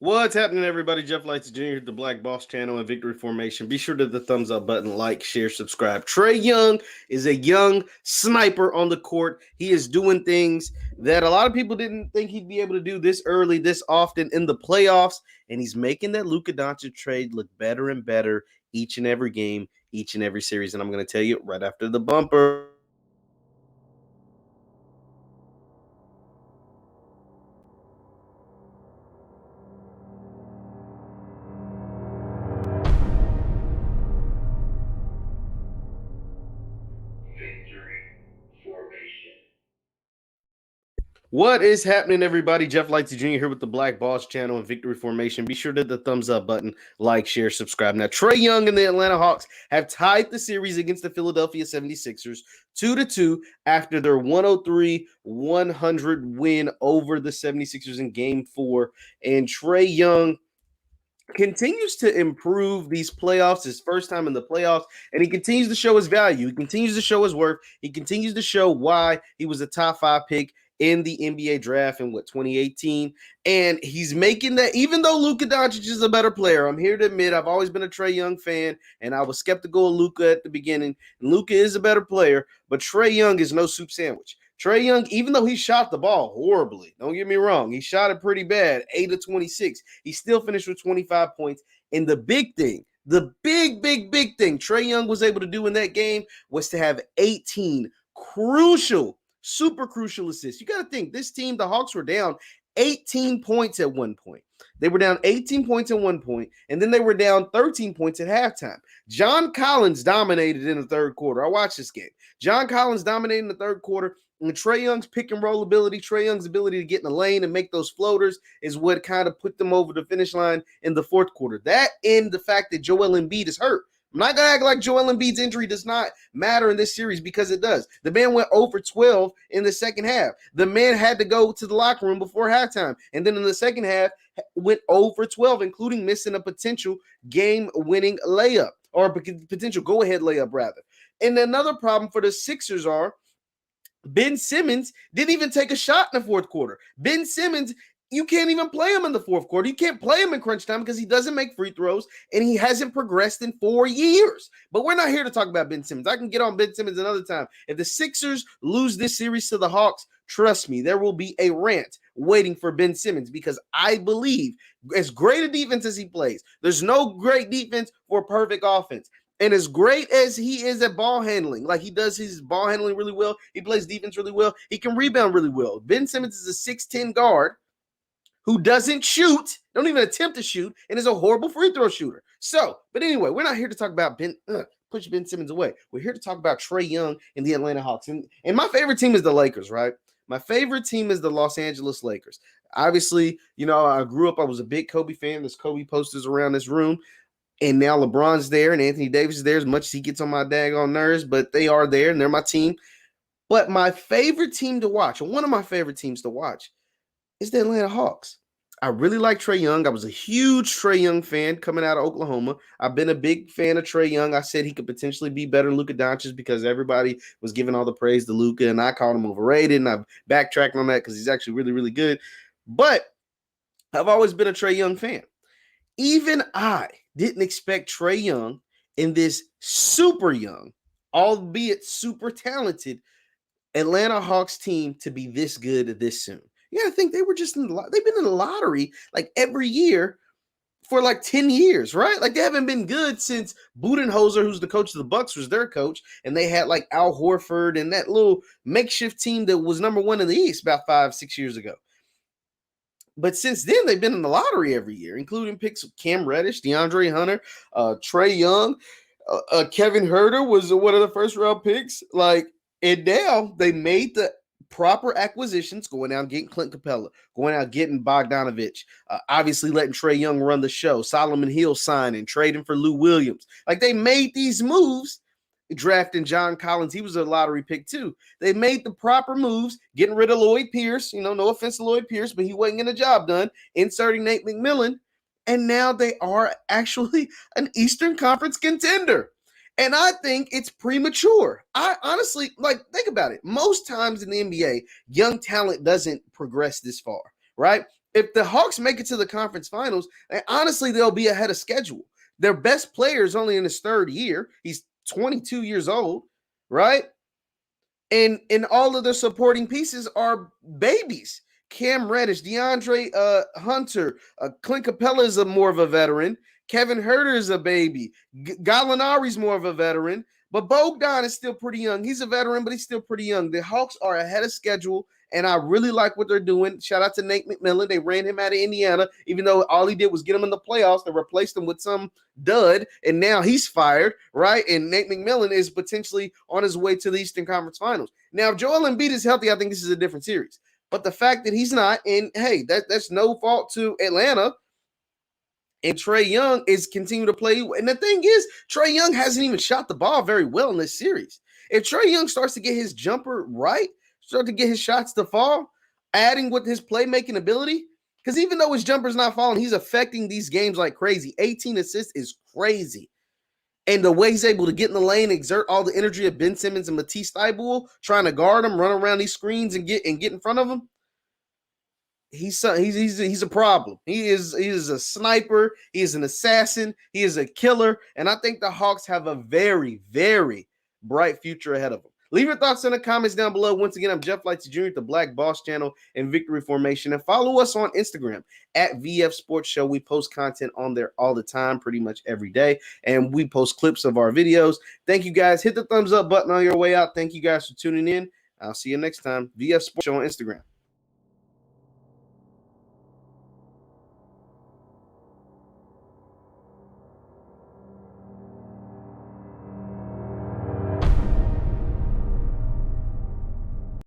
What's happening, everybody? Jeff Lightsy Jr. at the Black Boss Channel and Victory Formation. Be sure to hit the thumbs up button, like, share, subscribe. Trae Young is a young sniper on the court. He is doing things that a lot of people didn't think he'd be able to do this early, this often in the playoffs, and he's making that Luka Doncic trade look better and better each and every game, each and every series. And I'm going to tell you right after the bumper. What is happening, everybody? Jeff Lightsy Jr. here with the Black Boss Channel and Victory Formation. Be sure to hit the thumbs up button, like, share, subscribe. Now, Trae Young and the Atlanta Hawks have tied the series against the Philadelphia 76ers 2-2 after their 103-100 win over the 76ers in Game 4. And Trae Young continues to improve these playoffs, his first time in the playoffs, and he continues to show his value. He continues to show his worth. He continues to show why he was a top 5 pick in the NBA draft in 2018. And he's making that, even though Luka Doncic is a better player, I'm here to admit I've always been a Trae Young fan, and I was skeptical of Luka at the beginning. Luka is a better player, but Trae Young is no soup sandwich. Trae Young, even though he shot the ball horribly, don't get me wrong, he shot it pretty bad, 8 of 26. He still finished with 25 points. And the big thing, the big thing Trae Young was able to do in that game was to have 18 crucial, super crucial assists. You got to think, this team, the Hawks, were down 18 points at one point. They were down 18 points at one point, and then they were down 13 points at halftime. John Collins dominated in the third quarter. I watched this game. John Collins dominated in the third quarter. And Trae Young's pick and roll ability, Trae Young's ability to get in the lane and make those floaters is what kind of put them over the finish line in the fourth quarter. That and the fact that Joel Embiid is hurt. I'm not going to act like Joel Embiid's injury does not matter in this series, because it does. The man went 0 for 12 in the second half. The man had to go to the locker room before halftime. And then in the second half, went 0 for 12, including missing a potential game-winning layup, or potential go-ahead layup, rather. And another problem for the Sixers are Ben Simmons didn't even take a shot in the fourth quarter. Ben Simmons, you can't even play him in the fourth quarter. You can't play him in crunch time because he doesn't make free throws, and he hasn't progressed in 4 years. But we're not here to talk about Ben Simmons. I can get on Ben Simmons another time. If the Sixers lose this series to the Hawks, trust me, there will be a rant waiting for Ben Simmons, because I believe, as great a defense as he plays, there's no great defense for perfect offense. And as great as he is at ball handling, like he does his ball handling really well, he plays defense really well, he can rebound really well. Ben Simmons is a 6'10 guard who doesn't shoot, don't even attempt to shoot, and is a horrible free throw shooter. So, but anyway, we're not here to talk about push Ben Simmons away. We're here to talk about Trae Young and the Atlanta Hawks. And my favorite team is the Lakers, right? My favorite team is the Los Angeles Lakers. Obviously, I grew up, I was a big Kobe fan. There's Kobe posters around this room. And now LeBron's there and Anthony Davis is there, as much as he gets on my daggone nerves, but they are there and they're my team. But my favorite team to watch, and one of my favorite teams to watch, is the Atlanta Hawks. I really like Trae Young. I was a huge Trae Young fan coming out of Oklahoma. I've been a big fan of Trae Young. I said he could potentially be better than Luka Doncic because everybody was giving all the praise to Luka, and I called him overrated, and I've backtracked on that because he's actually really, really good. But I've always been a Trae Young fan. Even I didn't expect Trae Young in this super young, albeit super talented Atlanta Hawks team to be this good this soon. Yeah, I think they were just they've been in the lottery like every year for like 10 years, right? Like they haven't been good since Budenholzer, who's the coach of the Bucks, was their coach, and they had like Al Horford and that little makeshift team that was number 1 in the East about 5-6 years ago. But since then, they've been in the lottery every year, including picks of Cam Reddish, DeAndre Hunter, Trae Young, Kevin Huerter was one of the first-round picks. And now they made the proper acquisitions, going out and getting Clint Capella, going out and getting Bogdanovich, obviously letting Trae Young run the show, Solomon Hill signing, trading for Lou Williams. Like, they made these moves, drafting John Collins. He was a lottery pick too. They made the proper moves, getting rid of Lloyd Pierce. No offense to Lloyd Pierce, but he wasn't getting the job done. Inserting Nate McMillan. And now they are actually an Eastern Conference contender. And I think it's premature. I honestly, think about it. Most times in the NBA, young talent doesn't progress this far, right? If the Hawks make it to the conference finals, honestly, they'll be ahead of schedule. Their best player is only in his third year. He's 22 years old, right? And all of the supporting pieces are babies. Cam Reddish, DeAndre Hunter, Clint Capella is more of a veteran. Kevin Huerter is a baby. Gallinari's more of a veteran. But Bogdan is still pretty young. He's a veteran, but he's still pretty young. The Hawks are ahead of schedule, and I really like what they're doing. Shout out to Nate McMillan. They ran him out of Indiana, even though all he did was get him in the playoffs. They replaced him with some dud, and now he's fired, right? And Nate McMillan is potentially on his way to the Eastern Conference Finals. Now, if Joel Embiid is healthy, I think this is a different series. But the fact that he's not, and hey, that's no fault to Atlanta. And Trae Young is continuing to play. And the thing is, Trae Young hasn't even shot the ball very well in this series. If Trae Young starts to get his jumper right, start to get his shots to fall, adding with his playmaking ability, because even though his jumper's not falling, he's affecting these games like crazy. 18 assists is crazy. And the way he's able to get in the lane, exert all the energy of Ben Simmons and Matisse Thybulle, trying to guard him, run around these screens and get in front of him. He's a problem. He is a sniper. He is an assassin. He is a killer. And I think the Hawks have a very, very bright future ahead of them. Leave your thoughts in the comments down below. Once again, I'm Jeff Lightsy Jr. at the Black Boss Channel and Victory Formation. And follow us on Instagram at VF Sports Show. We post content on there all the time, pretty much every day. And we post clips of our videos. Thank you guys. Hit the thumbs up button on your way out. Thank you guys for tuning in. I'll see you next time. VF Sports Show on Instagram.